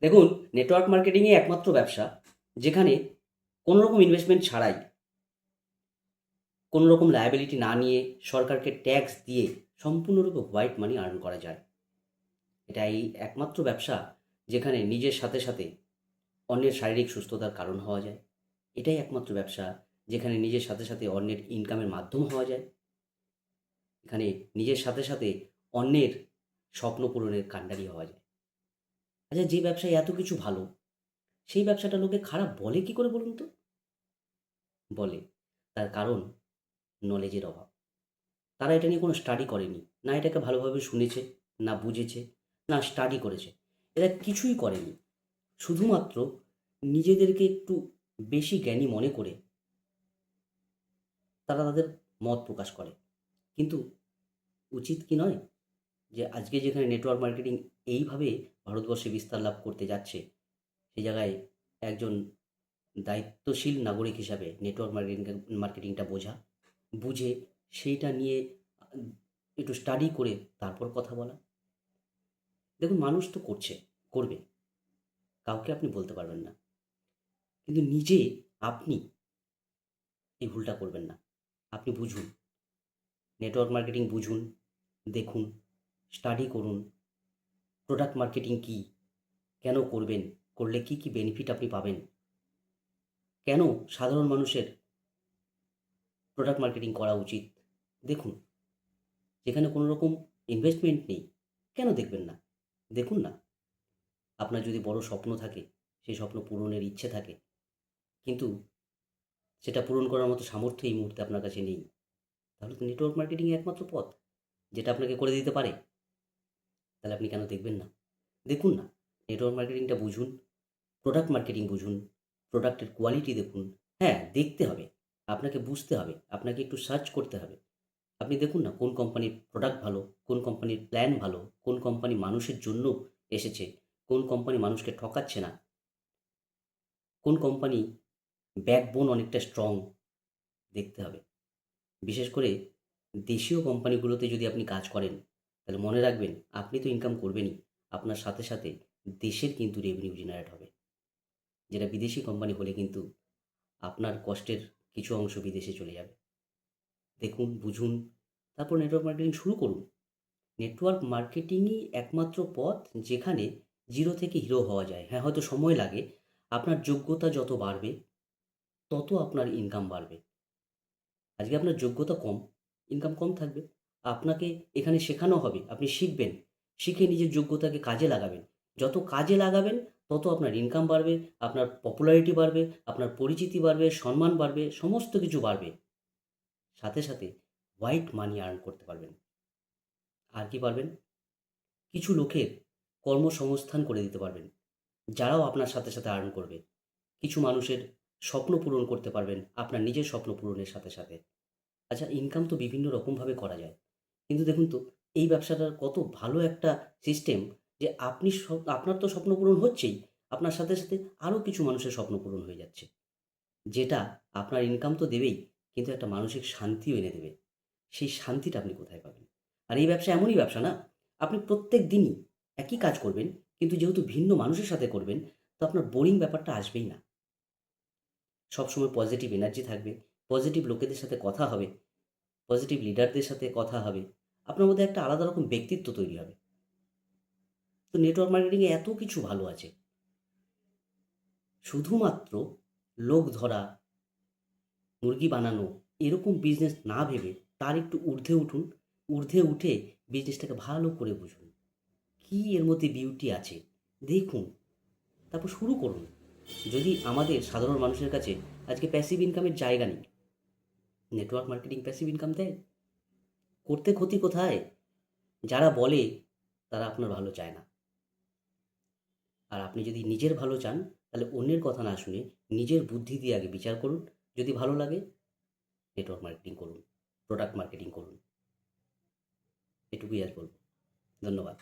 দেখুন, নেটওয়ার্ক মার্কেটিংই একমাত্র ব্যবসা যেখানে কোনো রকম ইনভেস্টমেন্ট ছাড়াই, কোনো রকম লায়াবিলিটি না নিয়ে, সরকারকে ট্যাক্স দিয়ে সম্পূর্ণরূপে হোয়াইট মানি আর্ন করা যায়। এটাই একমাত্র ব্যবসা যেখানে নিজের সাথে সাথে অন্যের শারীরিক সুস্থতার কারণ হওয়া যায়। এটাই একমাত্র ব্যবসা যেখানে নিজের সাথে সাথে অন্যের ইনকামের মাধ্যম হওয়া যায়। এখানে নিজের সাথে সাথে অন্যের স্বপ্ন পূরণের কাণ্ডারি হওয়া যায়। আচ্ছা, যে ব্যবসায় এত কিছু ভালো, সেই ব্যবসাটা লোকে খারাপ বলে কি করে বলুন তো? বলে, তার কারণ নলেজের অভাব। তারা এটা নিয়ে কোনো স্টাডি করেনি, না এটাকে ভালোভাবে শুনেছে, না বুঝেছে, না স্টাডি করেছে। এরা কিছুই করেনি। শুধুমাত্র নিজেদেরকে একটু বেশি জ্ঞানী মনে করে তারা তাদের মত প্রকাশ করে। কিন্তু উচিত কি নয় যে আজকে যেখানে নেটওয়ার্ক মার্কেটিং এইভাবে ভারতবর্ষে বিস্তার লাভ করতে যাচ্ছে, সেই জায়গায় একজন দায়িত্বশীল নাগরিক হিসাবে নেটওয়ার্ক মার্কেটিংটা বোঝা, বুঝে সেইটা নিয়ে একটু স্টাডি করে তারপর কথা বলা। দেখুন, মানুষ তো করছে, করবে, কাউকে আপনি বলতে পারবেন না। কিন্তু নিজে আপনি এই ভুলটা করবেন না। আপনি বুঝুন, নেটওয়ার্ক মার্কেটিং বুঝুন, দেখুন, স্টাডি করুন, প্রোডাক্ট মার্কেটিং কী, কেন করবেন, করলে কী কী বেনিফিট আপনি পাবেন, কেন সাধারণ মানুষের প্রোডাক্ট মার্কেটিং করা উচিত। দেখুন, যেখানে কোনো রকম ইনভেস্টমেন্ট নেই, কেন দেখবেন না? দেখুন না। আপনার যদি বড় স্বপ্ন থাকে, সেই স্বপ্ন পূরণের ইচ্ছে থাকে, কিন্তু সেটা পূরণ করার মতো সামর্থ্য এই মুহূর্তে আপনার কাছে নেই, তাহলে তো নেটওয়ার্ক মার্কেটিংই একমাত্র পথ যেটা আপনাকে করে দিতে পারে। তাহলে আপনি কেন দেখবেন না? দেখুন না। নেটওয়ার্ক মার্কেটিংটা বুঝুন, প্রোডাক্ট মার্কেটিং বুঝুন, প্রোডাক্টের কোয়ালিটি দেখুন। হ্যাঁ, দেখতে হবে, আপনাকে বুঝতে হবে, আপনাকে একটু সার্চ করতে হবে। আপনি দেখুন না কোন কোম্পানির প্রোডাক্ট ভালো, কোন কোম্পানির প্ল্যান ভালো, কোন কোম্পানি মানুষের জন্য এসেছে, কোন কোম্পানি মানুষকে ঠকাচ্ছে না, কোন কোম্পানি ব্যাকবোন অনেকটা স্ট্রং, দেখতে হবে। বিশেষ করে দেশীয় কোম্পানিগুলোতে যদি আপনি কাজ করেন, তাহলে মনে রাখবেন আপনি তো ইনকাম করবেনই, আপনার সাথে সাথে দেশের কিন্তু রেভিনিউ জেনারেট হবে। যেটা বিদেশি কোম্পানি হলে কিন্তু আপনার কষ্টের কিছু অংশ বিদেশে চলে যাবে। দেখুন, বুঝুন, তারপর নেটওয়ার্ক মার্কেটিং শুরু করুন। নেটওয়ার্ক মার্কেটিংই একমাত্র পথ যেখানে জিরো থেকে হিরো হওয়া যায়। হ্যাঁ, হয়তো সময় লাগে। আপনার যোগ্যতা যত বাড়বে, তত আপনার ইনকাম বাড়বে। আজকে আপনার যোগ্যতা কম, ইনকাম কম থাকবে। আপনাকে এখানে শেখানো হবে, আপনি শিখবেন, শিখে নিজের যোগ্যতাকে কাজে লাগাবেন। যত কাজে লাগাবেন, তত আপনার ইনকাম বাড়বে, আপনার পপুলারিটি বাড়বে, আপনার পরিচিতি বাড়বে, সম্মান বাড়বে, সমস্ত কিছু বাড়বে। সাথে সাথে হোয়াইট মানি আর্ন করতে পারবেন। আর কি পারবেন? কিছু লোকের কর্মসংস্থান করে দিতে পারবেন, যারাও আপনার সাথে সাথে আর্ন করবে। কিছু মানুষের স্বপ্ন পূরণ করতে পারবেন আপনার নিজের স্বপ্ন পূরণের সাথে সাথে। আচ্ছা, ইনকাম তো বিভিন্ন রকমভাবে করা যায়। কিন্তু দেখুন তো, এই ব্যবসাটার কত ভালো একটা সিস্টেম যে আপনি আপনার তো স্বপ্ন পূরণ হচ্ছেই, আপনার সাথে সাথে আরও কিছু মানুষের স্বপ্ন পূরণ হয়ে যাচ্ছে। যেটা আপনার ইনকাম তো দেবেই, কিন্তু একটা মানসিক শান্তিও এনে দেবে। সেই শান্তিটা আপনি কোথায় পাবেন? আর এই ব্যবসা এমনই ব্যবসা না, আপনি প্রত্যেক দিনই একই কাজ করবেন, কিন্তু যেহেতু ভিন্ন মানুষের সাথে করবেন, তো আপনার বোরিং ব্যাপারটা আসবেই না। সবসময় পজিটিভ এনার্জি থাকবে, পজিটিভ লোকেদের সাথে কথা হবে, পজিটিভ লিডারদের সাথে কথা হবে। আপনার মধ্যে একটা আলাদা রকম ব্যক্তিত্ব তৈরি হবে। তো নেটওয়ার্ক মার্কেটিংয়ে এত কিছু ভালো আছে। শুধুমাত্র লোক ধরা, মুরগি বানানো, এরকম বিজনেস না ভেবে তার একটু ঊর্ধ্বে উঠুন। ঊর্ধ্বে উঠে বিজনেসটাকে ভালো করে বুঝুন। কী এর মধ্যে বিউটি আছে দেখুন, তারপর শুরু করুন। যদি আমাদের সাধারণ মানুষের কাছে আজকে প্যাসিভ ইনকামের জায়গা নেই, নেটওয়ার্ক মার্কেটিং প্যাসিভ ইনকাম দেয়। করতে ক্ষতি কোথায়? যারা বলে তারা আপনার ভালো চায় না। আর আপনি যদি নিজের ভালো চান, তাহলে অন্যের কথা না শুনে নিজের বুদ্ধি দিয়ে আগে বিচার করুন। যদি ভালো লাগে, নেটওয়ার্ক মার্কেটিং করুন, প্রোডাক্ট মার্কেটিং করুন। এটুকুই আর বলব। ধন্যবাদ।